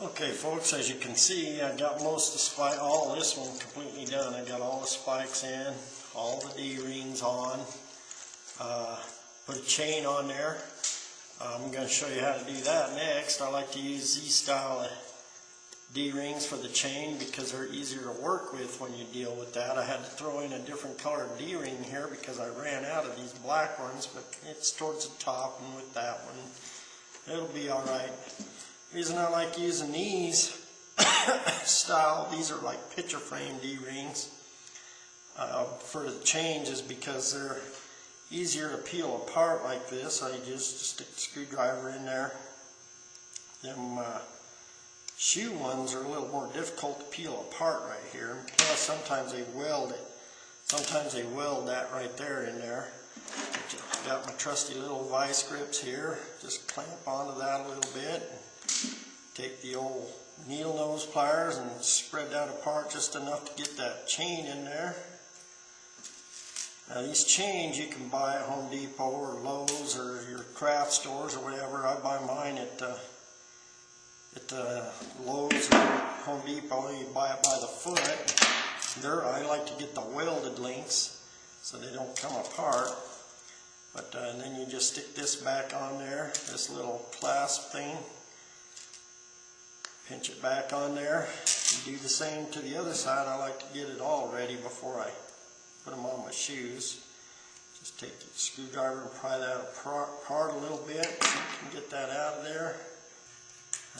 Okay folks, as you can see, I got most of all this one completely done. I got all the spikes in, all the D-rings on, put a chain on there. I'm going to show you how to do that next. I like to use these style of D-rings for the chain because they're easier to work with when you deal with that. I had to throw in a different colored D-ring here because I ran out of these black ones, but it's towards the top, and with that one it'll be alright. The reason I like using these style, these are like picture frame D-rings for the chains, is because they're easier to peel apart like this. I just stick the screwdriver in there. Them shoe ones are a little more difficult to peel apart right here. Plus sometimes they weld it. Sometimes they weld that right there in there. Got my trusty little vice grips here. Just clamp onto that a little bit. Take the old needle nose pliers and spread that apart just enough to get that chain in there. Now these chains you can buy at Home Depot or Lowe's or your craft stores or whatever. I buy mine at Lowe's or Home Depot. You buy it by the foot. I like to get the welded links so they don't come apart. But then you just stick this back on there, this little clasp thing. Pinch it back on there. You do the same to the other side. I like to get it all ready before I put them on my shoes. Just take the screwdriver and pry that apart a little bit so you can get that out of there.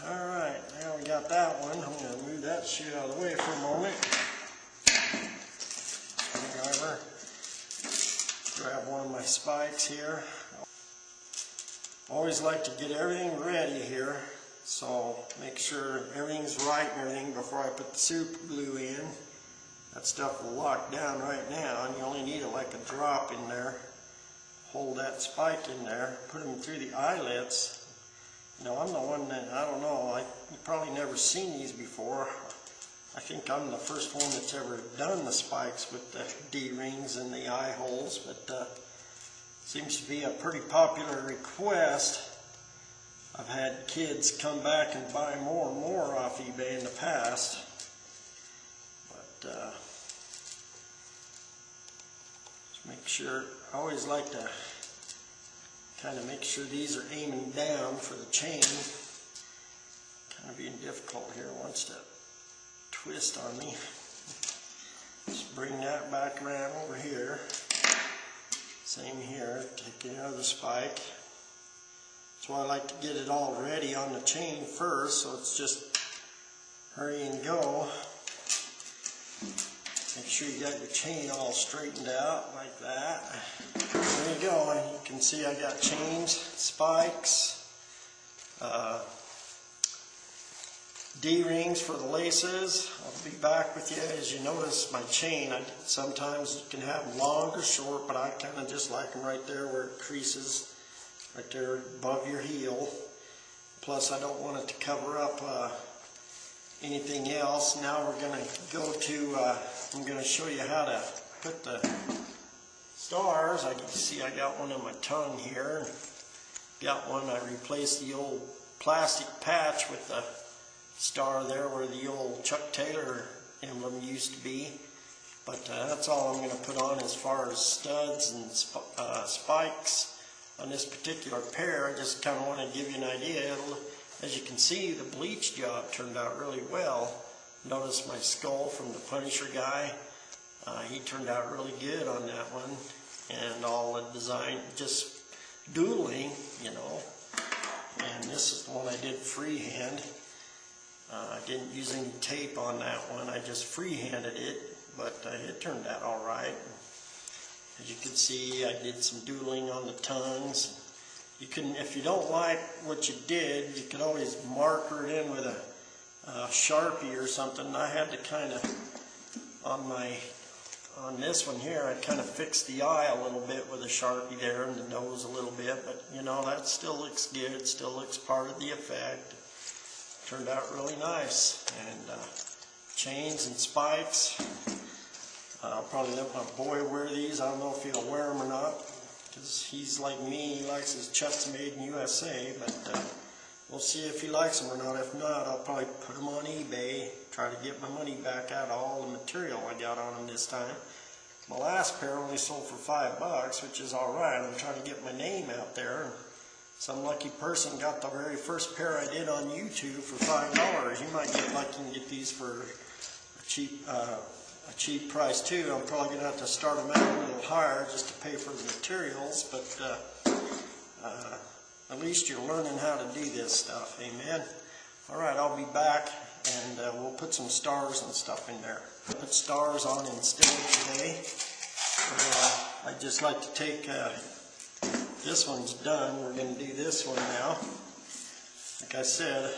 Alright, now we got that one. I'm going to move that shoe out of the way for a moment. Screwdriver. Grab one of my spikes here. Always like to get everything ready here. So make sure everything's right and everything before I put the super glue in. That stuff will lock down right now, and you only need like a drop in there. Hold that spike in there, put them through the eyelets. You know, I'm the one that, I don't know, you've probably never seen these before. I think I'm the first one that's ever done the spikes with the D-rings and the eye holes, but seems to be a pretty popular request. I've had kids come back and buy more and more off eBay in the past, but just make sure, I always like to kind of make sure these are aiming down for the chain. Kind of being difficult here, wants to twist on me. Just bring that back around over here. Same here, take another spike. That's why I like to get it all ready on the chain first, so it's just hurry and go. Make sure you got your chain all straightened out like that. There you go, and you can see I got chains, spikes, D-rings for the laces. I'll be back with you. As you notice, my chain, sometimes you can have them long or short, but I kind of just like them right there where it creases. Right there above your heel. Plus I don't want it to cover up anything else. Now we're going to go to, I'm going to show you how to put the stars. I can see I got one on my tongue here. Got one, I replaced the old plastic patch with the star there where the old Chuck Taylor emblem used to be. But that's all I'm going to put on as far as studs and spikes. On this particular pair, I just kind of want to give you an idea. As you can see, the bleach job turned out really well. Notice my skull from the Punisher guy. He turned out really good on that one. And all the design, just doodling, you know. And this is the one I did freehand. I didn't use any tape on that one. I just freehanded it, but it turned out all right. As you can see, I did some doodling on the tongues. You can, if you don't like what you did, you can always marker it in with a Sharpie or something. I had to kind of, on this one here, I kind of fixed the eye a little bit with a Sharpie there and the nose a little bit, but you know, that still looks good. It still looks part of the effect. Turned out really nice. And chains and spikes. I'll probably let my boy wear these. I don't know if he'll wear them or not, because he's like me. He likes his chucks made in USA. But we'll see if he likes them or not. If not, I'll probably put them on eBay, try to get my money back out of all the material I got on them this time. My last pair only sold for $5, which is alright. I'm trying to get my name out there. Some lucky person got the very first pair I did on YouTube for $5. You might get lucky and get these for a cheap price too. I'm probably going to have to start them out a little higher just to pay for the materials, but at least you're learning how to do this stuff. Amen. Alright, I'll be back, and we'll put some stars and stuff in there. I'll put stars on instead today. I'd just like to take, this one's done. We're going to do this one now. Like I said,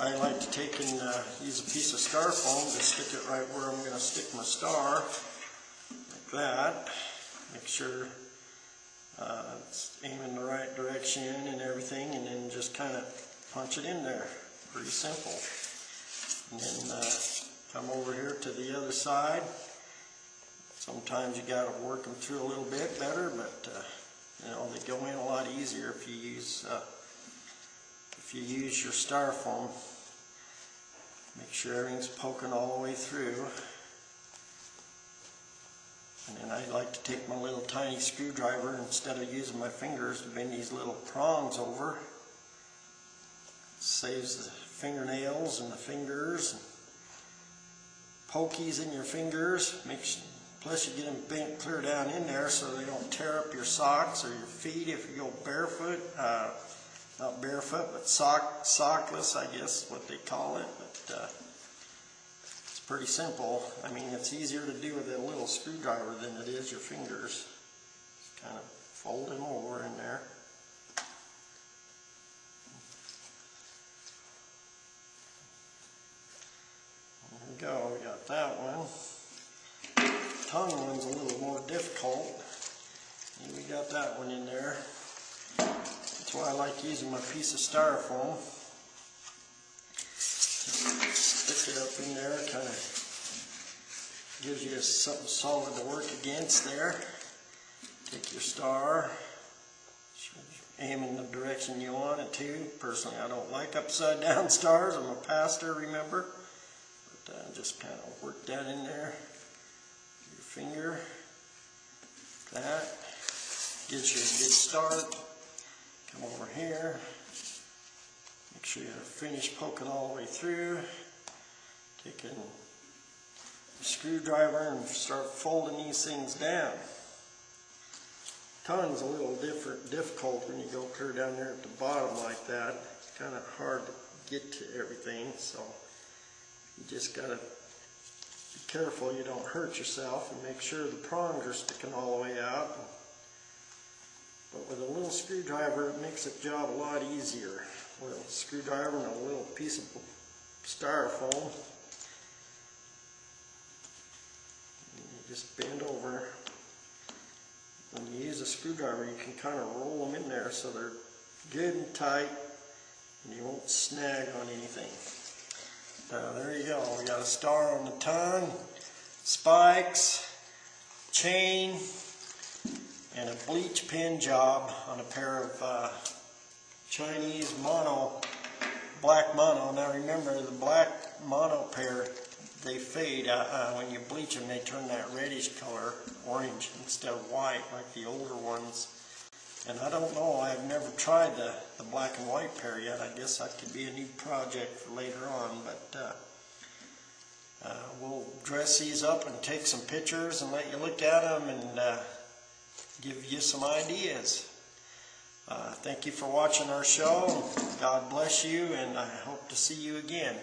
I like to take and use a piece of styrofoam to stick it right where I'm going to stick my star, like that. Make sure it's aiming the right direction and everything, and then just kind of punch it in there. Pretty simple. And then come over here to the other side. Sometimes you got to work them through a little bit better, but you know, they go in a lot easier if you use your styrofoam. Make sure everything's poking all the way through. And then I like to take my little tiny screwdriver, instead of using my fingers, to bend these little prongs over. Saves the fingernails and the fingers, and pokies in your fingers. Plus you get them bent clear down in there so they don't tear up your socks or your feet if you go barefoot. Not barefoot, but sockless, I guess is what they call it. But it's pretty simple. I mean, it's easier to do with a little screwdriver than it is your fingers. Just kind of fold them over in there. There we go, we got that one. Tongue one's a little more difficult. And we got that one in there. That's why I like using my piece of styrofoam. Stick it up in there, kind of gives you something solid to work against there. Take your star, aim in the direction you want it to. Personally, I don't like upside down stars. I'm a pastor, remember? But just kind of work that in there. Your finger, that gives you a good start. Come over here, make sure you finish poking all the way through. Taking a screwdriver and start folding these things down. Tongue's a little difficult when you go clear down there at the bottom like that. It's kind of hard to get to everything, so you just got to be careful you don't hurt yourself, and make sure the prongs are sticking all the way out. But with a little screwdriver, it makes the job a lot easier. A little screwdriver and a little piece of styrofoam. And you just bend over. When you use a screwdriver, you can kind of roll them in there so they're good and tight, and you won't snag on anything. There you go. We got a star on the tongue, spikes, chain, and a bleach pin job on a pair of Chinese black mono. Now remember, the black mono pair, they fade. When you bleach them, they turn that reddish color, orange, instead of white like the older ones. And I don't know, I've never tried the black and white pair yet. I guess that could be a new project for later on. But we'll dress these up and take some pictures and let you look at them and give you some ideas. Thank you for watching our show. God bless you, and I hope to see you again.